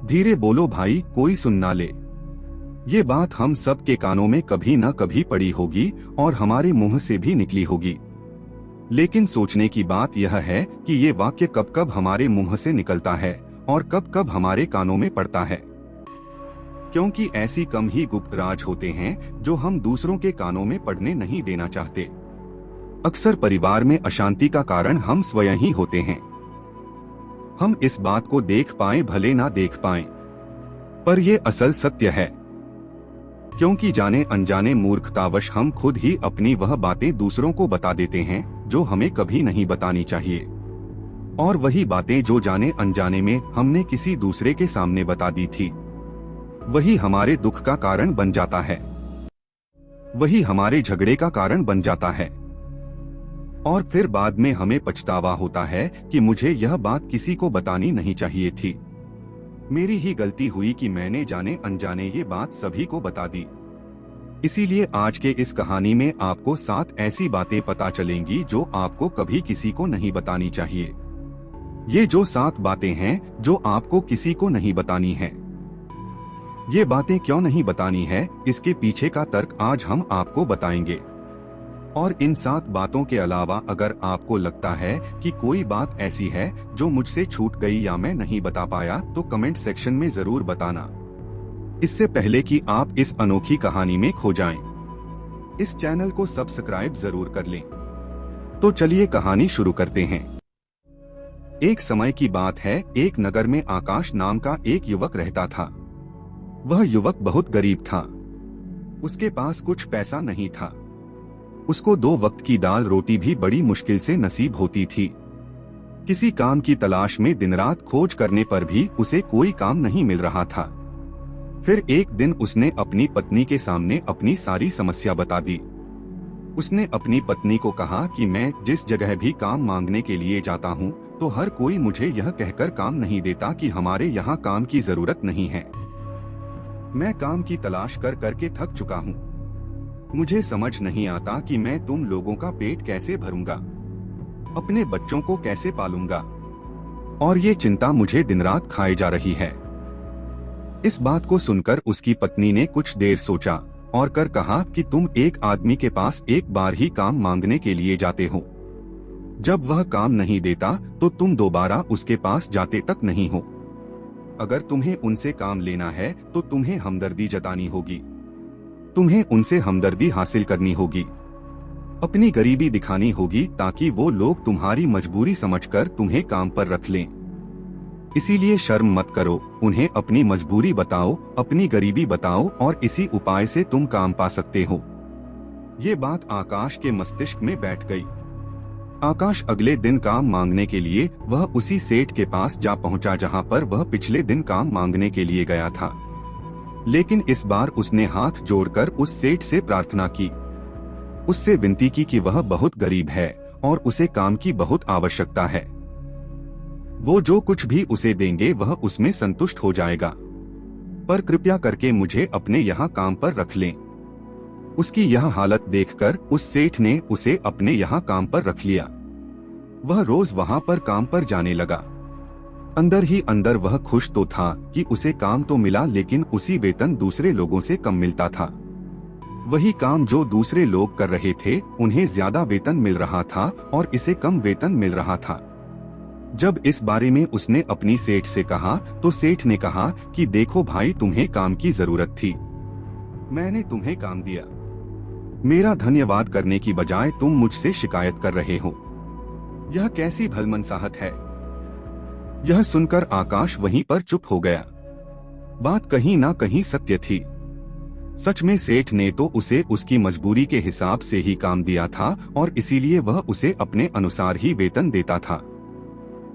धीरे बोलो भाई, कोई सुन ना ले। ये बात हम सब के कानों में कभी न कभी पड़ी होगी और हमारे मुंह से भी निकली होगी। लेकिन सोचने की बात यह है कि ये वाक्य कब कब हमारे मुंह से निकलता है और कब कब हमारे कानों में पड़ता है, क्योंकि ऐसी कम ही गुप्त राज होते हैं जो हम दूसरों के कानों में पड़ने नहीं देना चाहते। अक्सर परिवार में अशांति का कारण हम स्वयं ही होते हैं। हम इस बात को देख पाएं भले ना देख पाएं, पर यह असल सत्य है, क्योंकि जाने अनजाने मूर्खतावश हम खुद ही अपनी वह बातें दूसरों को बता देते हैं जो हमें कभी नहीं बतानी चाहिए, और वही बातें जो जाने अनजाने में हमने किसी दूसरे के सामने बता दी थी, वही हमारे दुख का कारण बन जाता है, वही हमारे झगड़े का कारण बन जाता है। और फिर बाद में हमें पछतावा होता है कि मुझे यह बात किसी को बतानी नहीं चाहिए थी, मेरी ही गलती हुई कि मैंने जाने अनजाने ये बात सभी को बता दी। इसीलिए आज के इस कहानी में आपको 7 ऐसी बातें पता चलेंगी जो आपको कभी किसी को नहीं बतानी चाहिए। ये जो 7 बातें हैं जो आपको किसी को नहीं बतानी हैं। ये बातें क्यों नहीं बतानी है, इसके पीछे का तर्क आज हम आपको बताएंगे। और इन 7 बातों के अलावा अगर आपको लगता है कि कोई बात ऐसी है जो मुझसे छूट गई या मैं नहीं बता पाया, तो कमेंट सेक्शन में जरूर बताना, इससे पहले कि आप इस अनोखी कहानी में खो जाएं। इस चैनल को सब्सक्राइब जरूर कर लें। तो चलिए कहानी शुरू करते हैं। एक समय की बात है, एक नगर में आकाश नाम का एक युवक रहता था। वह युवक बहुत गरीब था, उसके पास कुछ पैसा नहीं था, उसको 2 वक्त की दाल रोटी भी बड़ी मुश्किल से नसीब होती थी। किसी काम की तलाश में दिन रात खोज करने पर भी उसे कोई काम नहीं मिल रहा था। फिर एक दिन उसने अपनी पत्नी के सामने अपनी सारी समस्या बता दी। उसने अपनी पत्नी को कहा कि मैं जिस जगह भी काम मांगने के लिए जाता हूँ तो हर कोई मुझे यह कहकर काम नहीं देता कि हमारे यहाँ काम की जरूरत नहीं है। मैं काम की तलाश कर करके थक चुका हूँ। मुझे समझ नहीं आता कि मैं तुम लोगों का पेट कैसे भरूंगा, अपने बच्चों को कैसे पालूंगा, और ये चिंता मुझे दिन रात खाए जा रही है। इस बात को सुनकर उसकी पत्नी ने कुछ देर सोचा और कर कहा कि तुम एक आदमी के पास एक बार ही काम मांगने के लिए जाते हो। जब वह काम नहीं देता तो तुम दोबारा उसके पास जाते तक नहीं हो। अगर तुम्हें उनसे काम लेना है तो तुम्हें हमदर्दी जतानी होगी, तुम्हें उनसे हमदर्दी हासिल करनी होगी, अपनी गरीबी दिखानी होगी ताकि वो लोग तुम्हारी मजबूरी समझकर तुम्हें काम पर रख लें। इसीलिए शर्म मत करो, उन्हें अपनी मजबूरी बताओ, अपनी गरीबी बताओ और इसी उपाय से तुम काम पा सकते हो। ये बात आकाश के मस्तिष्क में बैठ गई। आकाश अगले दिन काम मांगने के लिए वह उसी सेठ के पास जा पहुंचा जहां पर वह पिछले दिन काम मांगने के लिए गया था। लेकिन इस बार उसने हाथ जोड़कर उस सेठ से प्रार्थना की, उससे विनती की कि वह बहुत गरीब है और उसे काम की बहुत आवश्यकता है। वो जो कुछ भी उसे देंगे वह उसमें संतुष्ट हो जाएगा, पर कृपया करके मुझे अपने यहाँ काम पर रख लें। उसकी यह हालत देखकर उस सेठ ने उसे अपने यहाँ काम पर रख लिया। वह रोज वहाँ पर काम पर जाने लगा। अंदर ही अंदर वह खुश तो था कि उसे काम तो मिला, लेकिन उसी वेतन दूसरे लोगों से कम मिलता था। वही काम जो दूसरे लोग कर रहे थे उन्हें ज्यादा वेतन मिल रहा था और इसे कम वेतन मिल रहा था। जब इस बारे में उसने अपनी सेठ से कहा तो सेठ ने कहा कि देखो भाई, तुम्हें काम की जरूरत थी, मैंने तुम्हें काम दिया। मेरा धन्यवाद करने की बजाय तुम मुझसे शिकायत कर रहे हो, यह कैसी भलमनसाहट है। यह सुनकर आकाश वहीं पर चुप हो गया। बात कहीं ना कहीं सत्य थी। सच में सेठ ने तो उसे उसकी मजबूरी के हिसाब से ही काम दिया था और इसीलिए वह उसे अपने अनुसार ही वेतन देता था।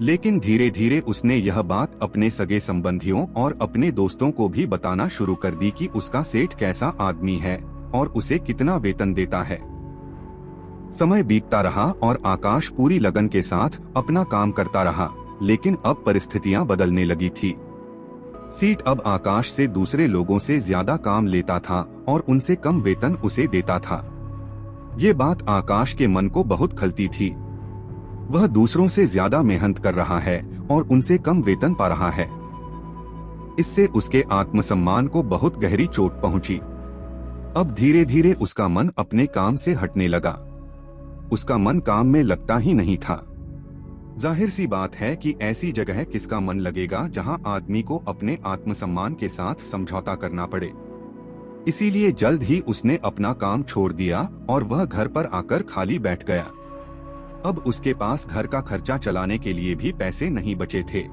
लेकिन धीरे धीरे उसने यह बात अपने सगे संबंधियों और अपने दोस्तों को भी बताना शुरू कर दी कि उसका सेठ कैसा आदमी है और उसे कितना वेतन देता है। समय बीतता रहा और आकाश पूरी लगन के साथ अपना काम करता रहा, लेकिन अब परिस्थितियां बदलने लगी थी। सेठ अब आकाश से दूसरे लोगों से ज्यादा काम लेता था और उनसे कम वेतन उसे देता था। ये बात आकाश के मन को बहुत खलती थी। वह दूसरों से ज्यादा मेहनत कर रहा है और उनसे कम वेतन पा रहा है। इससे उसके आत्मसम्मान को बहुत गहरी चोट पहुंची। अब धीरे धीरे उसका मन अपने काम से हटने लगा। उसका मन काम में लगता ही नहीं था। जाहिर सी बात है कि ऐसी जगह किसका मन लगेगा जहां आदमी को अपने आत्मसम्मान के साथ समझौता करना पड़े। इसीलिए जल्द ही उसने अपना काम छोड़ दिया और वह घर पर आकर खाली बैठ गया। अब उसके पास घर का खर्चा चलाने के लिए भी पैसे नहीं बचे थे।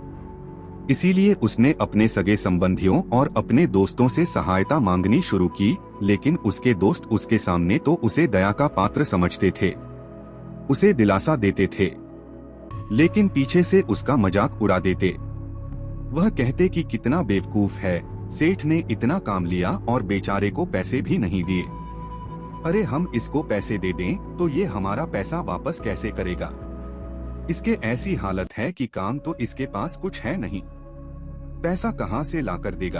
इसीलिए उसने अपने सगे संबंधियों और अपने दोस्तों से सहायता मांगनी शुरू की, लेकिन उसके दोस्त उसके सामने तो उसे दया का पात्र समझते थे, उसे दिलासा देते थे, लेकिन पीछे से उसका मजाक उड़ा देते। वह कहते कि कितना बेवकूफ है, सेठ ने इतना काम लिया और बेचारे को पैसे भी नहीं दिए। अरे हम इसको पैसे दे दें तो ये हमारा पैसा वापस कैसे करेगा? इसके ऐसी हालत है कि काम तो इसके पास कुछ है नहीं, पैसा कहां से लाकर देगा?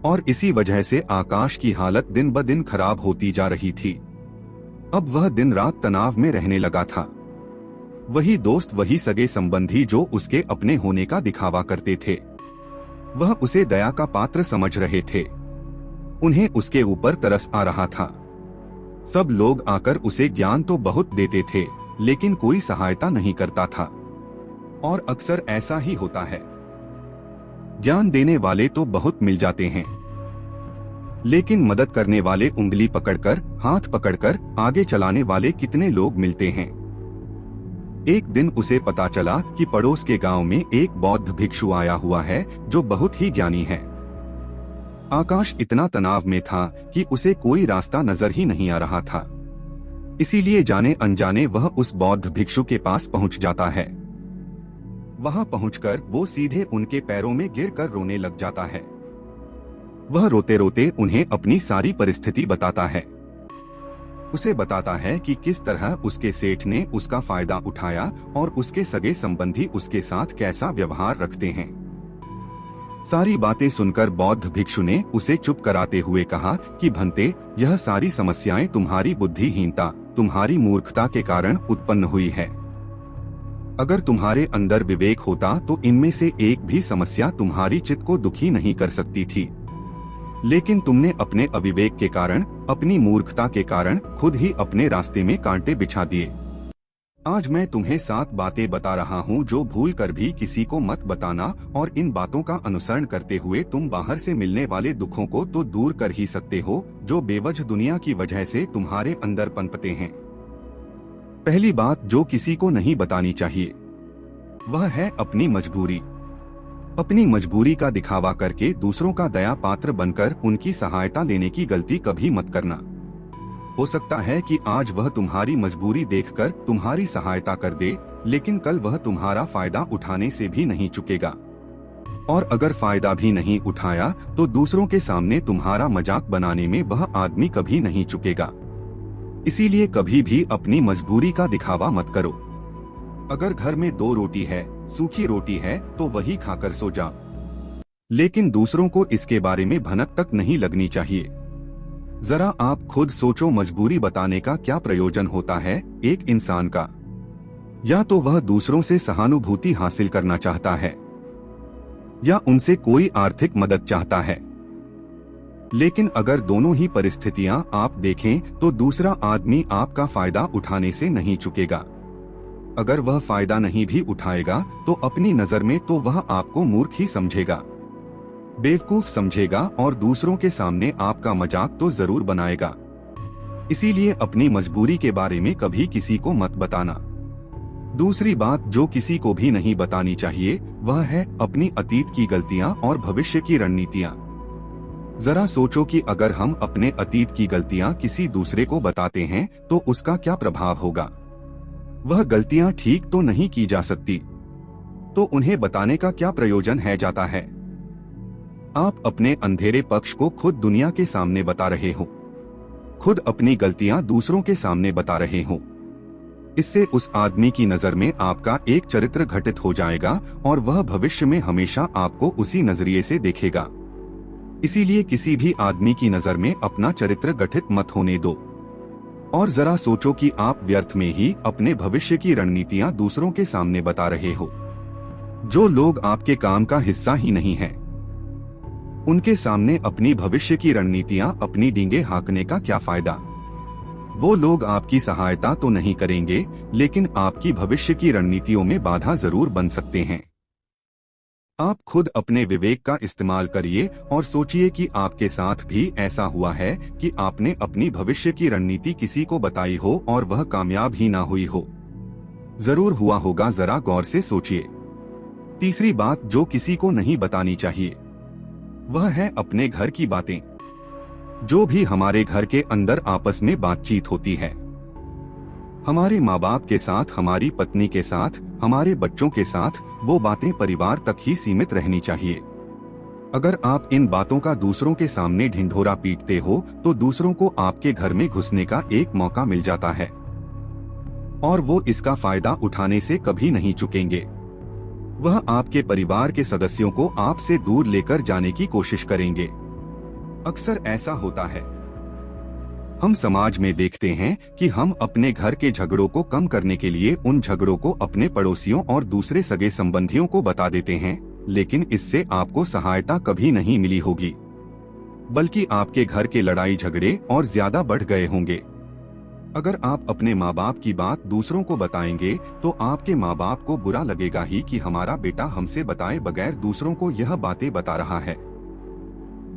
और इसी वजह से आकाश की हालत दिन ब दिन खराब होती जा रही थी। अब वह दिन रात तनाव में रहने लगा था। वही दोस्त, वही सगे संबंधी जो उसके अपने होने का दिखावा करते थे, वह उसे दया का पात्र समझ रहे थे। उन्हें उसके ऊपर तरस आ रहा था। सब लोग आकर उसे ज्ञान तो बहुत देते थे, लेकिन कोई सहायता नहीं करता था। और अक्सर ऐसा ही होता है। ज्ञान देने वाले तो बहुत मिल जाते हैं, लेकिन मदद करने वाले, उंगली पकड़कर, हाथ पकड़कर आगे चलाने वाले कितने लोग मिलते हैं। एक दिन उसे पता चला कि पड़ोस के गांव में एक बौद्ध भिक्षु आया हुआ है जो बहुत ही ज्ञानी है। आकाश इतना तनाव में था कि उसे कोई रास्ता नजर ही नहीं आ रहा था। इसीलिए जाने अनजाने वह उस बौद्ध भिक्षु के पास पहुंच जाता है। वहां पहुंचकर वो सीधे उनके पैरों में गिरकर रोने लग जाता है। वह रोते रोते उन्हें अपनी सारी परिस्थिति बताता है। उसे बताता है कि किस तरह उसके सेठ ने उसका फायदा उठाया और उसके सगे संबंधी उसके साथ कैसा व्यवहार रखते हैं। सारी बातें सुनकर बौद्ध भिक्षु ने उसे चुप कराते हुए कहा कि भंते, यह सारी समस्याएं तुम्हारी बुद्धिहीनता, तुम्हारी मूर्खता के कारण उत्पन्न हुई है। अगर तुम्हारे अंदर विवेक होता तो इनमें से एक भी समस्या तुम्हारी चित्त को दुखी नहीं कर सकती थी। लेकिन तुमने अपने अविवेक के कारण, अपनी मूर्खता के कारण खुद ही अपने रास्ते में कांटे बिछा दिए। आज मैं तुम्हें 7 बातें बता रहा हूँ जो भूल कर भी किसी को मत बताना, और इन बातों का अनुसरण करते हुए तुम बाहर से मिलने वाले दुखों को तो दूर कर ही सकते हो जो बेवजह दुनिया की वजह से तुम्हारे अंदर पनपते हैं। पहली बात जो किसी को नहीं बतानी चाहिए वह है अपनी मजबूरी। अपनी मजबूरी का दिखावा करके दूसरों का दया पात्र बनकर उनकी सहायता लेने की गलती कभी मत करना। हो सकता है कि आज वह तुम्हारी मजबूरी देखकर तुम्हारी सहायता कर दे, लेकिन कल वह तुम्हारा फायदा उठाने से भी नहीं चुकेगा। और अगर फायदा भी नहीं उठाया तो दूसरों के सामने तुम्हारा मजाक बनाने में वह आदमी कभी नहीं चुकेगा। इसीलिए कभी भी अपनी मजबूरी का दिखावा मत करो। अगर घर में 2 रोटी है, सूखी रोटी है, तो वही खाकर सो जाओ, लेकिन दूसरों को इसके बारे में भनक तक नहीं लगनी चाहिए। जरा आप खुद सोचो, मजबूरी बताने का क्या प्रयोजन होता है एक इंसान का? या तो वह दूसरों से सहानुभूति हासिल करना चाहता है, या उनसे कोई आर्थिक मदद चाहता है। लेकिन अगर दोनों ही परिस्थितियां आप देखें तो दूसरा आदमी आपका फायदा उठाने से नहीं चुकेगा। अगर वह फायदा नहीं भी उठाएगा तो अपनी नजर में तो वह आपको मूर्ख ही समझेगा, बेवकूफ समझेगा, और दूसरों के सामने आपका मजाक तो जरूर बनाएगा। इसीलिए अपनी मजबूरी के बारे में कभी किसी को मत बताना। दूसरी बात जो किसी को भी नहीं बतानी चाहिए वह है अपनी अतीत की गलतियां और भविष्य की रणनीतियां। जरा सोचो कि अगर हम अपने अतीत की गलतियां किसी दूसरे को बताते हैं तो उसका क्या प्रभाव होगा। वह गलतियां ठीक तो नहीं की जा सकती, तो उन्हें बताने का क्या प्रयोजन है जाता है। आप अपने अंधेरे पक्ष को खुद दुनिया के सामने बता रहे हो, खुद अपनी गलतियां दूसरों के सामने बता रहे हो। इससे उस आदमी की नजर में आपका एक चरित्र घटित हो जाएगा और वह भविष्य में हमेशा आपको उसी नजरिए से देखेगा। इसीलिए किसी भी आदमी की नजर में अपना चरित्र गठित मत होने दो। और जरा सोचो कि आप व्यर्थ में ही अपने भविष्य की रणनीतियां दूसरों के सामने बता रहे हो, जो लोग आपके काम का हिस्सा ही नहीं हैं। उनके सामने अपनी भविष्य की रणनीतियां अपनी डींगे हाँकने का क्या फायदा। वो लोग आपकी सहायता तो नहीं करेंगे, लेकिन आपकी भविष्य की रणनीतियों में बाधा जरूर बन सकते हैं। आप खुद अपने विवेक का इस्तेमाल करिए और सोचिए कि आपके साथ भी ऐसा हुआ है कि आपने अपनी भविष्य की रणनीति किसी को बताई हो और वह कामयाब ही ना हुई हो। जरूर हुआ होगा, जरा गौर से सोचिए। तीसरी बात जो किसी को नहीं बतानी चाहिए वह है अपने घर की बातें। जो भी हमारे घर के अंदर आपस में बातचीत होती है, हमारे माँ बाप के साथ, हमारी पत्नी के साथ, हमारे बच्चों के साथ, वो बातें परिवार तक ही सीमित रहनी चाहिए। अगर आप इन बातों का दूसरों के सामने ढिंढोरा पीटते हो तो दूसरों को आपके घर में घुसने का एक मौका मिल जाता है और वो इसका फायदा उठाने से कभी नहीं चुकेंगे। वह आपके परिवार के सदस्यों को आपसे दूर लेकर जाने की कोशिश करेंगे। अक्सर ऐसा होता है। हम समाज में देखते हैं कि हम अपने घर के झगड़ों को कम करने के लिए उन झगड़ों को अपने पड़ोसियों और दूसरे सगे संबंधियों को बता देते हैं, लेकिन इससे आपको सहायता कभी नहीं मिली होगी, बल्कि आपके घर के लड़ाई झगड़े और ज्यादा बढ़ गए होंगे। अगर आप अपने माँ बाप की बात दूसरों को बताएंगे तो आपके माँ बाप को बुरा लगेगा ही कि हमारा बेटा हमसे बताए बगैर दूसरों को यह बातें बता रहा है।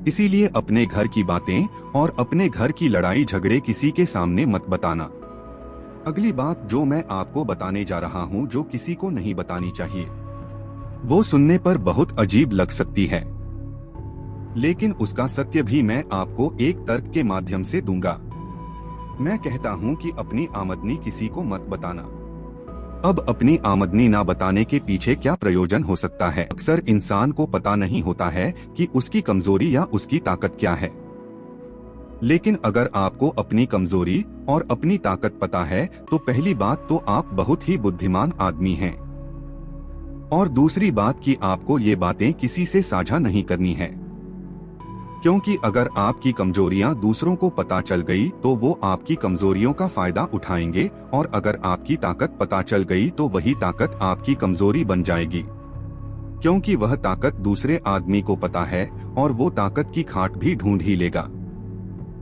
इसीलिए अपने घर की बातें और अपने घर की लड़ाई झगड़े किसी के सामने मत बताना। अगली बात जो मैं आपको बताने जा रहा हूँ, जो किसी को नहीं बतानी चाहिए, वो सुनने पर बहुत अजीब लग सकती है, लेकिन उसका सत्य भी मैं आपको एक तर्क के माध्यम से दूंगा। मैं कहता हूँ कि अपनी आमदनी किसी को मत बताना। अब अपनी आमदनी ना बताने के पीछे क्या प्रयोजन हो सकता है? अक्सर इंसान को पता नहीं होता है कि उसकी कमजोरी या उसकी ताकत क्या है। लेकिन अगर आपको अपनी कमजोरी और अपनी ताकत पता है तो पहली बात तो आप बहुत ही बुद्धिमान आदमी हैं, और दूसरी बात कि आपको ये बातें किसी से साझा नहीं करनी है, क्योंकि अगर आपकी कमजोरियां दूसरों को पता चल गई तो वो आपकी कमजोरियों का फायदा उठाएंगे, और अगर आपकी ताकत पता चल गई तो वही ताकत आपकी कमजोरी बन जाएगी, क्योंकि वह ताकत दूसरे आदमी को पता है और वो ताकत की खाट भी ढूंढ ही लेगा।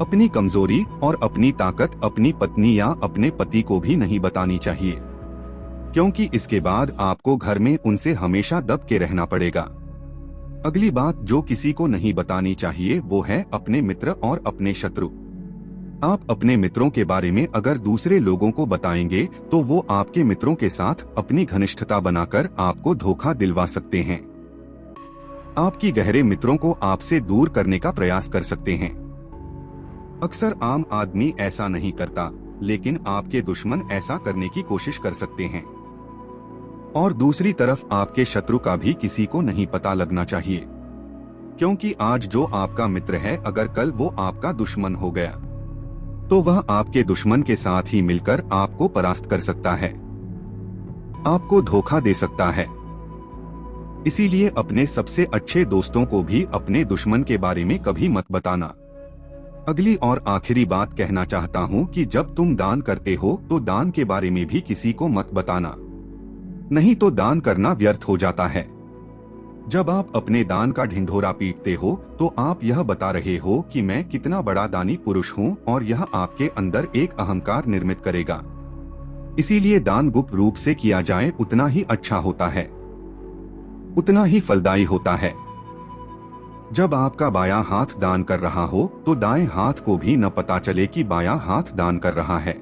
अपनी कमजोरी और अपनी ताकत अपनी पत्नी या अपने पति को भी नहीं बतानी चाहिए, क्योंकि इसके बाद आपको घर में उनसे हमेशा दब के रहना पड़ेगा। अगली बात जो किसी को नहीं बतानी चाहिए वो है अपने मित्र और अपने शत्रु। आप अपने मित्रों के बारे में अगर दूसरे लोगों को बताएंगे तो वो आपके मित्रों के साथ अपनी घनिष्ठता बनाकर आपको धोखा दिलवा सकते हैं। आपकी गहरे मित्रों को आपसे दूर करने का प्रयास कर सकते हैं। अक्सर आम आदमी ऐसा नहीं करता, लेकिन आपके दुश्मन ऐसा करने की कोशिश कर सकते हैं। और दूसरी तरफ आपके शत्रु का भी किसी को नहीं पता लगना चाहिए, क्योंकि आज जो आपका मित्र है अगर कल वो आपका दुश्मन हो गया तो वह आपके दुश्मन के साथ ही मिलकर आपको परास्त कर सकता है, आपको धोखा दे सकता है। इसीलिए अपने सबसे अच्छे दोस्तों को भी अपने दुश्मन के बारे में कभी मत बताना। अगली और आखिरी बात कहना चाहता हूँ कि जब तुम दान करते हो तो दान के बारे में भी किसी को मत बताना, नहीं तो दान करना व्यर्थ हो जाता है। जब आप अपने दान का ढिंढोरा पीटते हो तो आप यह बता रहे हो कि मैं कितना बड़ा दानी पुरुष हूँ, और यह आपके अंदर एक अहंकार निर्मित करेगा। इसीलिए दान गुप्त रूप से किया जाए उतना ही अच्छा होता है, उतना ही फलदायी होता है। जब आपका बायां हाथ दान कर रहा हो तो दाएं हाथ को भी न पता चले कि बायां हाथ दान कर रहा है।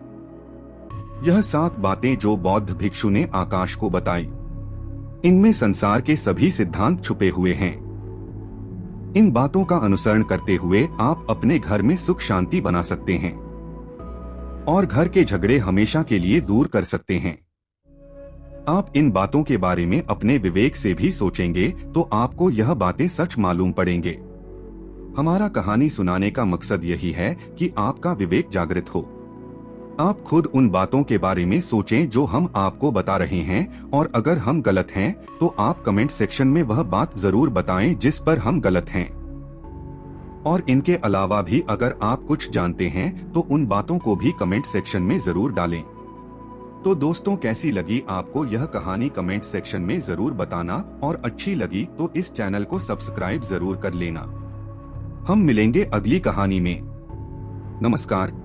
यह 7 बातें जो बौद्ध भिक्षु ने आकाश को बताई, इनमें संसार के सभी सिद्धांत छुपे हुए हैं। इन बातों का अनुसरण करते हुए आप अपने घर में सुख शांति बना सकते हैं और घर के झगड़े हमेशा के लिए दूर कर सकते हैं। आप इन बातों के बारे में अपने विवेक से भी सोचेंगे तो आपको यह बातें सच मालूम पड़ेंगे। हमारा कहानी सुनाने का मकसद यही है कि आपका विवेक जागृत हो। आप खुद उन बातों के बारे में सोचें जो हम आपको बता रहे हैं, और अगर हम गलत हैं तो आप कमेंट सेक्शन में वह बात जरूर बताएं जिस पर हम गलत हैं। और इनके अलावा भी अगर आप कुछ जानते हैं तो उन बातों को भी कमेंट सेक्शन में जरूर डालें। तो दोस्तों, कैसी लगी आपको यह कहानी कमेंट सेक्शन में जरूर बताना, और अच्छी लगी तो इस चैनल को सब्सक्राइब जरूर कर लेना। हम मिलेंगे अगली कहानी में। नमस्कार।